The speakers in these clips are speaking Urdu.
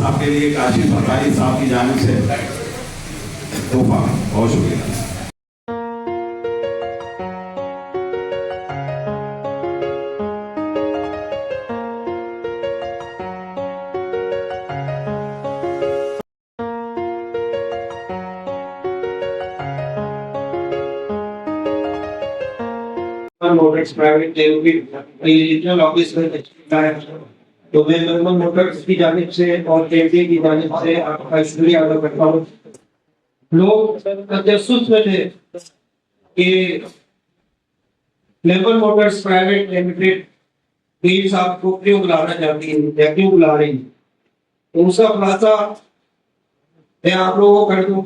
صاحب کے لیے کاشف فرقائی صاحب کی جانب سے تحفہ. بہت شکریہ. موٹرس پرائیویٹ ریجنل آفس میں ہے تو میں نرمل موٹرس کی جانب سے اور کیمپی کی جانب سے آپ کا شکریہ ادا کرتا ہوں. لوگ تجسس میں تھے کہ نرمل موٹرس پرائیویٹ لمیٹڈ میر صاحب کو کیوں بلانا چاہتی ہیں یا کیوں بلا رہی ہیں. تو اس کا خلاصہ میں آپ لوگوں کو کر دوں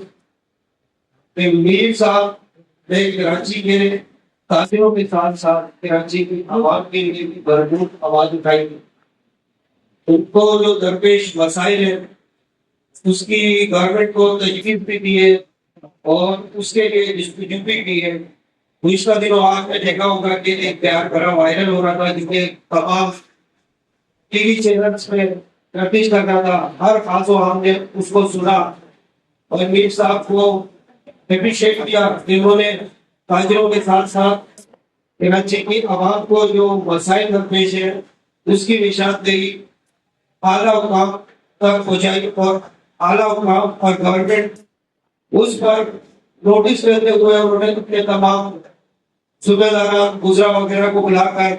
کہ میر صاحب نے کراچی کے تاجروں کے ساتھ ساتھ کراچی کی عوام کے لیے بھی بھرپور آواز اٹھائی. ان کو جو درپیش مسائل ہیں اس کی گورنمنٹ کو تجویز بھی دی ہے اور اس کے لیے ڈسپیوٹ بھی کی ہے. گزشتہ دنوں آپ نے دیکھا ہوگا کہ ایک پیار بھرا وائرل ہو رہا تھا جس میں تمام ٹی وی چینلز میں تفتیش کر رہا تھا. ہر خاص و عام نے اس کو سنا اور میر صاحب کو اپریشیٹ کیا. انہوں نے تاجروں کے ساتھ ساتھ کراچی کی عوام کو جو مسائل درپیش ہیں اس کی نشاندہی اعلیٰ حکام تک پہنچائی اور اعلیٰ حکام اور گورنمنٹ اس پر نوٹس لیتے ہوئے انہوں نے اپنے تمام صوبے داران گزرا وغیرہ کو بلا کر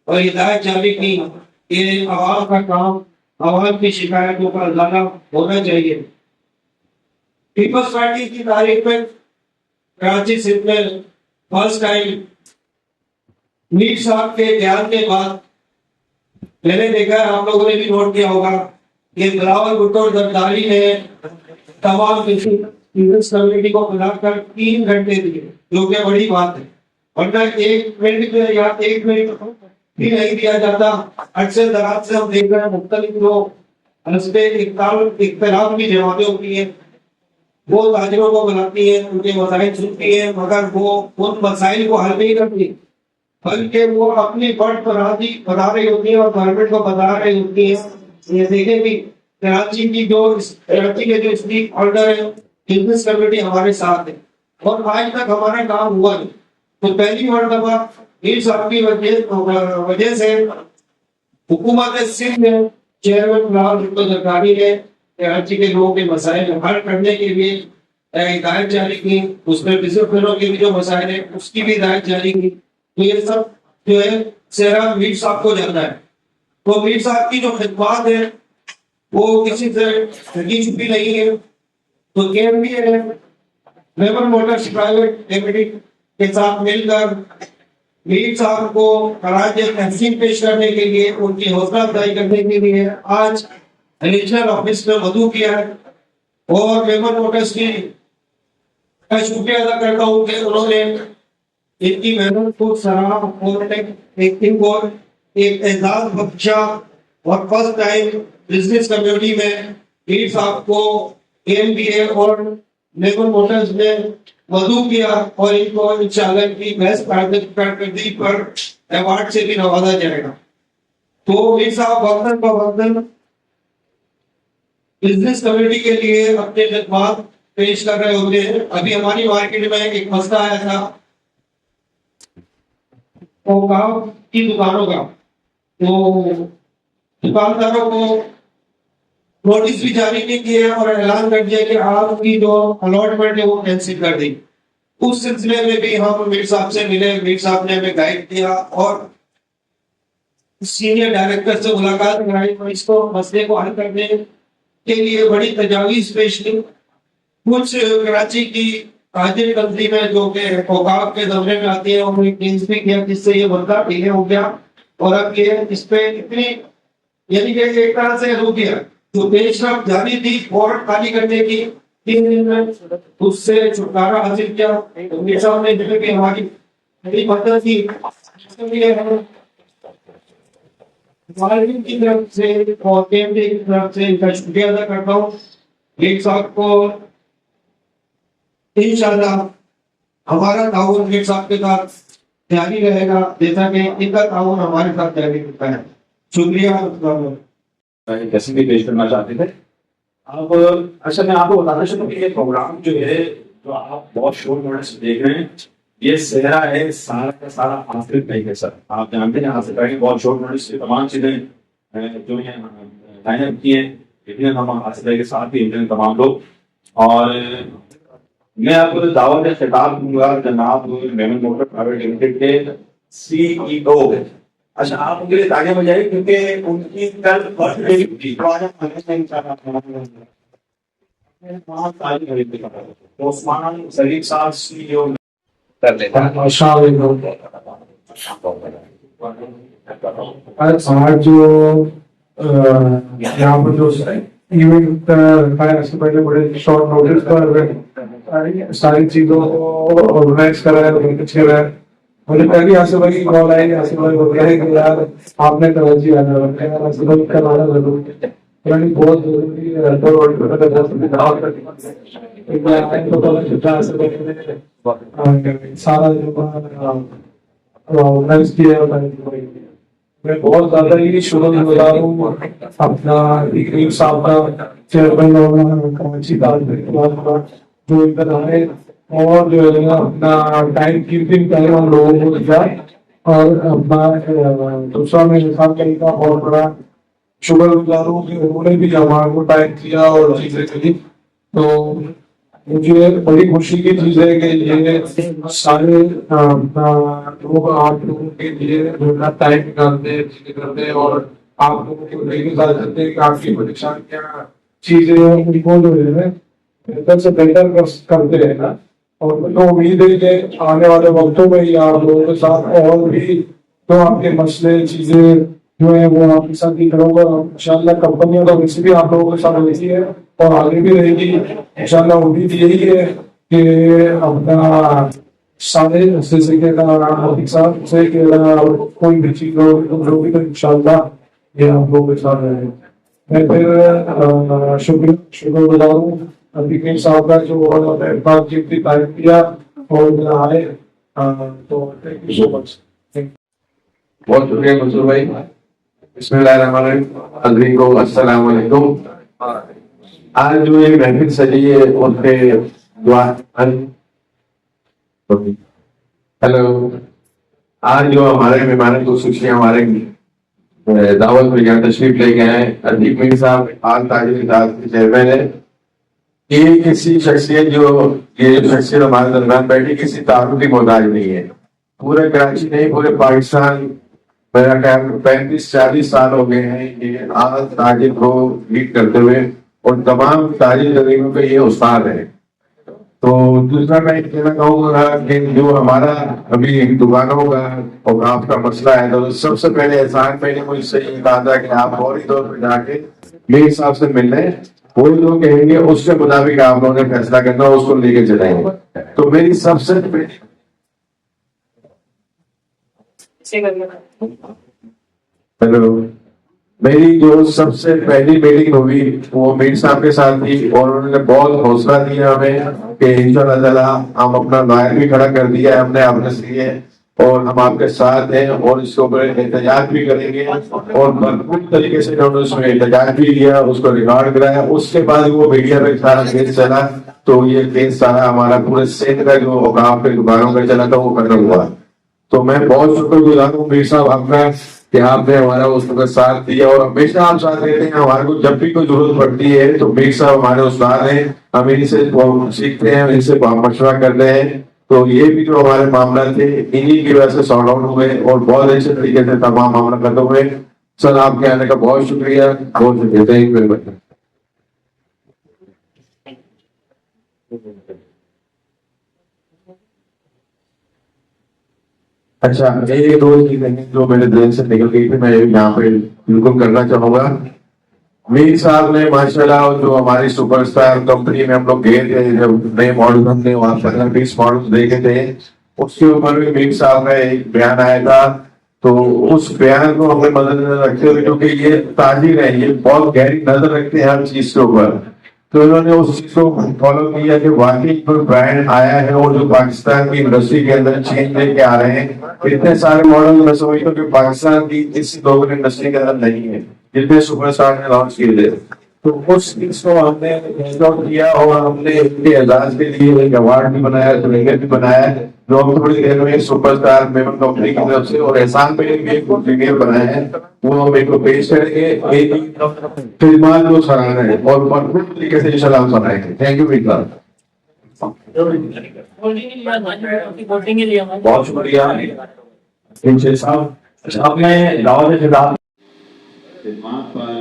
اور ہدایت جاری کی کہ عوام کا کام عوام کی شکایتوں کا ازالہ ہونا چاہیے. پیپلز پارٹی کی تاریخ میں کراچی سندھ میں فرسٹ ٹائم میر صاحب کے بیان کے بعد میں نے دیکھا ہے, آپ لوگوں نے بھی نوٹ کیا ہوگا کہ بلاول بھٹو زرداری نے تمام بزنس کمیونٹی کو بلا کر 3 گھنٹے دیے جو کہ بڑی بات ہے. ورنہ 1 منٹ یا 1 منٹ بھی نہیں دیا جاتا. عرصے دراز سے ہم دیکھ رہے ہیں مختلف لوگ حسب اختلاف کی جماعتیں ہوتی ہیں, وہ تاجروں کو بلاتی ہیں, ان کے مسائل سنتی ہیں, مگر وہ ان مسائل کو حل نہیں کرتی بلکہ وہ اپنی فرد پر راضی بتا رہی ہوتی ہیں اور گورنمنٹ کو بتا رہی ہوتی ہیں. یہ دیکھیں بھی کراچی کے جو اسٹیک ہولڈر ہے بزنس کمیونٹی ہمارے ساتھ ہے اور آج تک ہمارا کام ہوا نہیں. تو پہلی مرتبہ میر صاحب کی وجہ سے حکومت سندھ میں چیئرمین بلاول بھٹو زرداری نے کراچی کے لوگوں کے مسائل حل کرنے کے لیے ہدایت جاری کی. اس میں بزنس مینوں کے بھی جو مسائل ہیں اس کی بھی ہدایت جاری کی. تو یہ سب جو ہے صحرا میر صاحب کو جانا ہے. تو میر صاحب کی جو خدمات ہیں وہ کسی سے ٹھگی چھپی نہیں ہے. تو KMPA نے نرمل موٹرس پرائیویٹ لمیٹڈ کے ساتھ مل کر میر صاحب کو خراج تحسین پیش کرنے کے لیے ان کی حوصلہ افزائی کرنے کے لیے آج ریجنل آفس میں مدعو کیا ہے. اور نرمل موٹرس کی شکریہ ادا کرتا ہوں کہ انہوں نے ان کی محنت کو سراہا اور ان کو ایک اعزاز بخشا اور فرسٹ ٹائم بزنس کمیونٹی میں میر صاحب کو KMPA اور نرمل موٹرس نے مدعو کیا اور ان کو انشاءاللہ ان کی بیسٹ کارکردگی پر ایوارڈ سے بھی نوازا جائے گا. تو میر صاحب وقتاً فوقتاً بزنس کمیونٹی کے لیے اپنے خدمات پیش کر رہے ہوتے ہیں. ابھی ہماری مارکیٹ میں ایک مسئلہ آیا تھا اوقاف کی دکانوں کا, تو دکانداروں کو نوٹس بھی جاری نہیں کیے اور اعلان کر دیا کہ آپ کی جو الاٹمنٹ ہے وہ کینسل کر دی. اس سلسلے میں بھی ہم میر صاحب سے ملے. میر صاحب نے ہمیں گائیڈ کیا اور سینئر ڈائریکٹر سے ملاقات کرائی اور اس کو مسئلے کو حل کرنے کے لیے بڑی تجاویز پیش کی. کچھ کراچی کی تاجر تنظیمیں جو کہ اوقاف کے زمرے میں آتی ہیں انہوں نے کینس بھی کیا جس سے یہ مدعا ڈیلے ہو گیا اور اب یہ اس پہ اتنی یعنی کہ ایک طرح سے رو گیا جو پیشرفت جاری تھی کورٹ خالی کرنے کی 3 دن میں اس سے چھٹکارا حاصل کیا. میر صاحب نے جو کہ ہماری بڑی مدد کی کی طرف سے اور KMPA کی طرف سے ان کا شکریہ ادا کرتا ہوں. میر صاحب کو انشاءاللہ ہمارا تعاون میر صاحب کے ساتھ جاری رہے گا جیسا کہ ان کا تعاون ہمارے ساتھ جاری ہوتا ہے. شکریہ. کیسے بھی پیش کرنا چاہتے تھے اب اچھا میں آپ کو بتانا چاہتا ہوں کہ یہ پروگرام جو ہے جو آپ بہت شورٹ نوٹس سے دیکھ رہے ہیں یہ صحرا ہے سارا کا سارا آصف بھائی ہے سر. آپ جانتے ہیں آصف بھائی بہت شورٹ نوٹس سے تمام چیزیں جو ہیں لائن اپ کی ہیں. اتنے ہم آصف بھائی کے ساتھ بھی ہیں تمام لوگ. اور میں آپ کو دعوت خطاب دوں گا جناب میمن موٹر پرائیویٹ لمیٹڈ کے CEO. اچھا آپ ان کے لیے تالیاں بجائیں کیونکہ ان کی کل برتھ ڈے تھی. عثمان سلیم صاحب CEO کر لیتا ہے. آج جو یہاں پر جو ایونٹ رکھا ہے اس سے پہلے بڑے شارٹ نوٹس پر ساری چیزوں کو آرگنائز کرا ہے, کچھ کرا ہے. مجھے پہلی آصف بھائی کی کال آئی, آصف بھائی بول رہے ہیں کہ یار آپ نے کراچی آنا ہے, آصف بھائی کرانا ضروری ہے, یعنی بہت ضروری ہے. سارا جو آرگنائز کیا ہے میں بہت زیادہ ہی شکر گزار ہوں اپنا اقریم صاحب کا, چیئرمین اور کراچی کا جو ادھر آئے اور جو ہے نا اپنا ٹائم کیپنگ ٹائم ہم لوگوں کو دیا. اور اپنا دوسرا میں انسان کا بہت بڑا شکر گزار ہوں کہ انہوں نے بھی ہمارے کو ٹائم دیا اور چیزیں کری. تو مجھے بڑی خوشی کی چیز ہے کہ یہ سارے لوگ آپ لوگوں کے لیے ٹائم نکالتے ہیں اور آپ لوگوں کو کرتے ہیں کہ آپ کی پریشان کیا چیزیں ان کو جو ہے بہتر سے بہتر کرتے ہیں نا. اور مجھے امید ہے کہ آنے والے وقتوں میں ہی آپ لوگوں کے ساتھ اور بھی جو آپ کے مسئلے چیزیں جو ہے وہ آپ کے ساتھ بھی کروں گا. ان شاء اللہ کمپنیاں تو ویسے بھی آپ لوگوں کے ساتھ رہتی ہے اور آگے بھی رہے گی ان شاء اللہ. امید یہی ہے کہ اپنا سارے سلسلے کا سے کوئی بھی چیز ہو بھی تو ان شاء اللہ یہ آپ لوگوں کے ساتھ رہے. میں پھر شکر گزار ہوں اقریم صاحب کا جو بات چیت کی تعریف کیا اور آئے. تو تھینک یو سو مچ. بہت شکریہ منصور بھائی. بسم اللہ الرحمن الرحیم. حاضرین کو السلام علیکم. آج جو یہ محفل سجی ہے ان پہ دعا. ہیلو. آج جو ہمارے مہمان خصوصی ہمارے دعوت میں یہاں تشریف لے گئے ہیں عتیق میر صاحب آل تاجر ادارے کے چیئرمین ہے. یہ کسی شخصیت یہ شخصیت ہمارے درمیان بیٹھی کسی تعارفی محتاج نہیں ہے. پورے کراچی نہیں پورے پاکستان میرا خیال 35-40 سال ہو گئے ہیں یہ آل تاجر کو لیڈ کرتے ہوئے اور تمام تاجر زمینوں پہ یہ استاد ہے. تو دوسرا میں یہ کہنا چاہوں گا کہ جو ہمارا ابھی دکانوں کا اوقاف کا مسئلہ ہے تو سب سے پہلے احسان میں نے مجھ سے یہ کہا تھا کہ آپ فوری طور پہ جا کے میرے حساب سے مل لیں. وہ جو کہیں گے اس کے مطابق آپ لوگوں نے فیصلہ کرنا اس کو لے کے چلیں گے. تو میری سب سے ہیلو میری جو سب سے پہلی میٹنگ ہوئی وہ میر صاحب کے ساتھ تھی اور انہوں نے بہت حوصلہ دیا ہمیں کہ انشاءاللہ تعالی ہم اپنا لائر بھی کھڑا کر دیا ہے ہم نے آپ نے لیے اور ہم آپ کے ساتھ ہیں اور اس کے اوپر احتجاج بھی کریں گے. اور بھرپور طریقے سے انہوں نے اس میں احتجاج بھی کیا اس کو ریکارڈ کرایا. اس کے بعد وہ میڈیا پہ سارا کیس چلا تو یہ کیس سارا ہمارا پورے سندھ کا جو اوقاف کے دکانوں کا چلا تھا وہ ختم ہوا. تو میں بہت شکر گزار ہوں میر صاحب آپ کا کہ آپ نے ہمارا اس وقت ساتھ دیا اور ہمیشہ آپ ساتھ دیتے ہیں. ہمارے کو جب بھی کوئی ضرورت پڑتی ہے تو میر صاحب ہمارے استاد ہیں. ہم انہیں سے سیکھتے ہیں ان سے مشورہ کرتے ہیں. تو یہ بھی جو ہمارے معاملات تھے انہیں کی وجہ سے سارٹ آؤٹ ہوئے اور بہت اچھے طریقے سے تمام معاملہ ختم ہوئے. سر آپ کے آنے کا بہت شکریہ. بہت شکریہ. Thank you very much. اچھا ایک دو چیزیں جو میرے ذہن سے نکل گئی تھی میں یہاں پہ بالکل کرنا چاہوں گا. میر صاحب نے ماشاءاللہ جو ہماری سپر اسٹار کمپنی میں ہم لوگ گئے تھے جب نئے ماڈل ہم نے وہاں 15-20 ماڈل دیکھے تھے اس کے اوپر بھی میر صاحب کا ایک بیان آیا تھا. تو اس بیان کو ہمیں مد نظر رکھتے ہوئے کیونکہ یہ تاجر ہیں یہ بہت گہری نظر رکھتے ہیں ہر چیز کے اوپر. تو انہوں نے اس چیز کو فالو کیا کہ واقعی کوئی برانڈ آیا ہے اور جو پاکستان کی انڈسٹری کے اندر چینج لے کے آ رہے ہیں. اتنے سارے ماڈل میں سمجھتا ہوں کہ پاکستان کی اس گلوبل انڈسٹری کے اندر نہیں ہے جتنے سپر اسٹار نے لانچ کیے تھے. تو اس چیز کو ہم نے فائنڈ آؤٹ کیا اور ہم نے ان کے اعزاز کے لیے ایک ایوارڈ بھی بنایا، سرٹیفکیٹ بھی بنایا ہے، جو ہم تھوڑی دیر میں سپر اسٹار میمن کمپنی کی طرف سے، اور احسان پہ بھی ایک سرٹیفکیٹ بنائے ہیں، وہ ہم ایک کو پیش کریں گے. خدمات جو سراہنا ہے اور بھرپور طریقے سے انشاءاللہ ہم سرائیں گے. Thank you Iqbal. بہت شکریہ انشاء صاحب. اب میں دعوت خطاب خدمات پر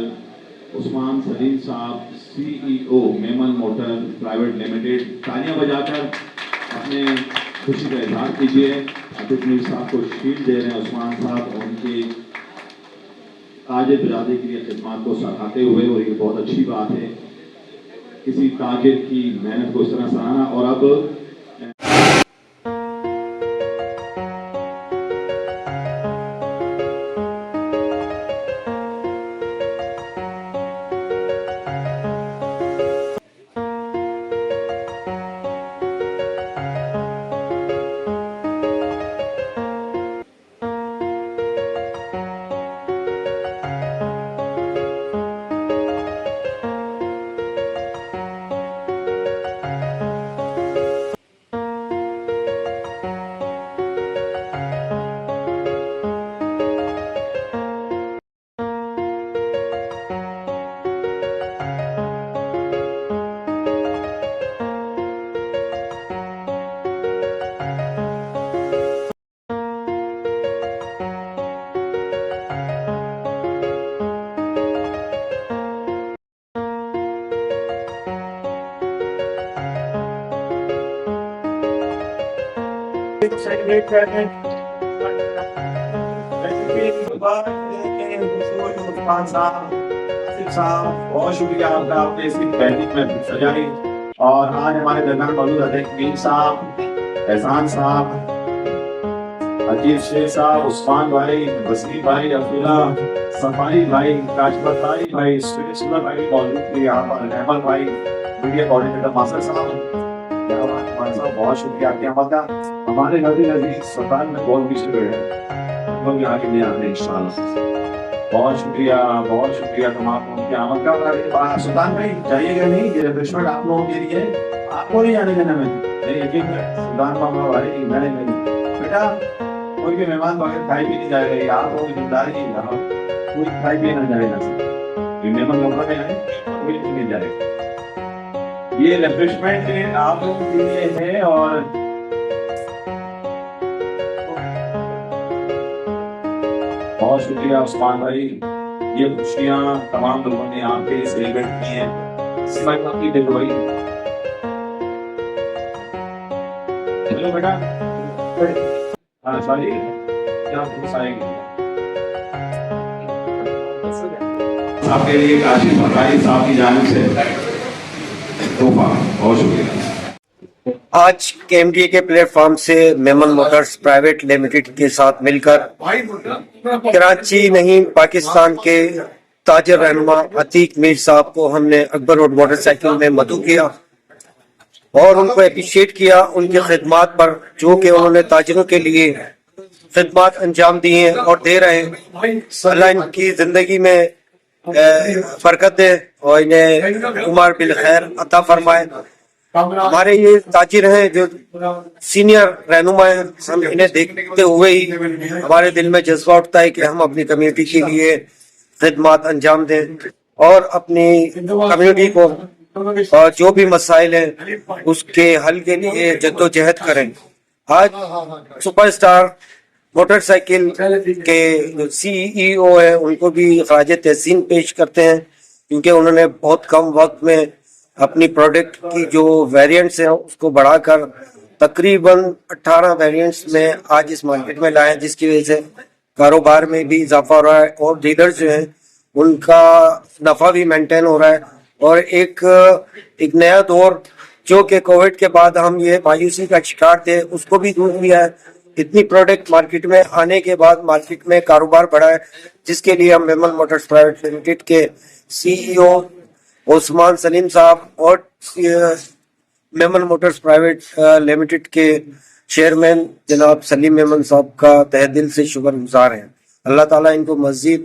عثمان سلیم صاحب سی ای او میمن موٹر پرائیویٹ لمیٹڈ تالیاں بجا کر اپنے خوشی کا اظہار کیجیے. عاطف میر صاحب کو شیلڈ دے رہے ہیں عثمان صاحب ان کی تاجر برادری کے لیے خدمات کو سراہتے ہوئے، اور یہ بہت اچھی بات ہے کسی تاجر کی محنت کو اس طرح سراہنا. اور اب سیلیبریٹ کرنے عثمان صاحب، آصف صاحب، بہت شکریہ آپ کا، آپ نے اس کی پینٹنگ میں سجائی. اور آج ہمارے درمیان موجود ہیں میر صاحب، احسان صاحب، عجیب شیخ صاحب، عثمان بھائی، وسیم بھائی، عبداللہ، صفائی بھائی، کاشمت بھائی، سنر بھائی بھی موجود تھے یہاں پر، احمد بھائی، میڈیا کوآرڈینیٹر ماسر صاحب، بہت شکریہ آپ کے عمل کا. ہمارے نظر عزیز سلطان میں بہت پیچھے ہوئے ہیں، وہ بھی آگے نہیں آتے انشاءاللہ. بہت شکریہ تمام لوگوں کے عمل کا. سلطان بھائی جائیے گا نہیں، یہ ریفریشمنٹ آپ لوگوں کے لیے، آپ کو نہیں جانے دینا. میں یقین ہے سلطان ماما بھائی میں نہیں بیٹا کوئی بھی مہمان بغیر کھائی بھی نہیں جائے گا. یہ آپ لوگوں کی ذمہ داری ہے، کوئی کھائی بھی نہ جائے گا. مہمان لوگوں میں آئے کوئی نہیں جائے گا. یہ ریفریشمنٹ آپ لوگوں کے لیے ہے. اور بہت شکریہ عثمان بھائی، یہ خوشیاں تمام لوگوں نے آپ کے سیلیبریٹ کی ہیں. آپ کی ڈیلیوری چلو بیٹا، ہاں سوری کیا آئیں گے آپ کے لیے کاشف مکاری صاحب کی جانب سے تحفہ. بہت شکریہ. آج کے ایم ڈی اے کے پلیٹ فارم سے میمن موٹرز پرائیویٹ لمیٹڈ کے ساتھ مل کر کراچی نہیں پاکستان کے تاجر رہنما عتیق میر صاحب کو ہم نے اکبر روڈ موٹر سائیکل میں مدعو کیا اور ان کو اپریشیٹ کیا ان کی خدمات پر، جو کہ انہوں نے تاجروں کے لیے خدمات انجام دی ہیں اور دے رہے ہیں. اللہ ان کی زندگی میں برکت دے اور انہیں عمر بالخیر عطا فرمائے. ہمارے یہ تاجر ہیں جو سینئر رہنما ہیں، ہم انہیں دیکھتے ہوئے ہی ہمارے دل میں جذبہ اٹھتا ہے کہ ہم اپنی کمیونٹی کے لیے خدمات انجام دیں اور اپنی کمیونٹی کو اور جو بھی مسائل ہیں اس کے حل کے لیے جدوجہد کریں. آج سپر اسٹار موٹر سائیکل کے سی ای او ہیں ان کو بھی خراج تحسین پیش کرتے ہیں، کیونکہ انہوں نے بہت کم وقت میں اپنی پروڈکٹ کی جو ویریئنٹس ہیں اس کو بڑھا کر تقریباً 18 ویریئنٹس میں آج اس مارکیٹ میں لائے ہیں، جس کی وجہ سے کاروبار میں بھی اضافہ ہو رہا ہے اور ڈیلرز جو ہیں ان کا نفع بھی مینٹین ہو رہا ہے. اور ایک نیا دور جو کہ کووڈ کے بعد ہم یہ مایوسی کا شکار تھے اس کو بھی دور کیا ہے. اتنی پروڈکٹ مارکیٹ میں آنے کے بعد مارکیٹ میں کاروبار بڑھا ہے، جس کے لیے ہم میمن موٹرز پرائیویٹ لمیٹڈ کے سی ای او عثمان سلیم صاحب اور میمن موٹرز پرائیویٹ لمیٹڈ کے چیئرمین جناب سلیم میمن صاحب کا تہ دل سے شکر گزار ہیں. اللہ تعالیٰ ان کو مزید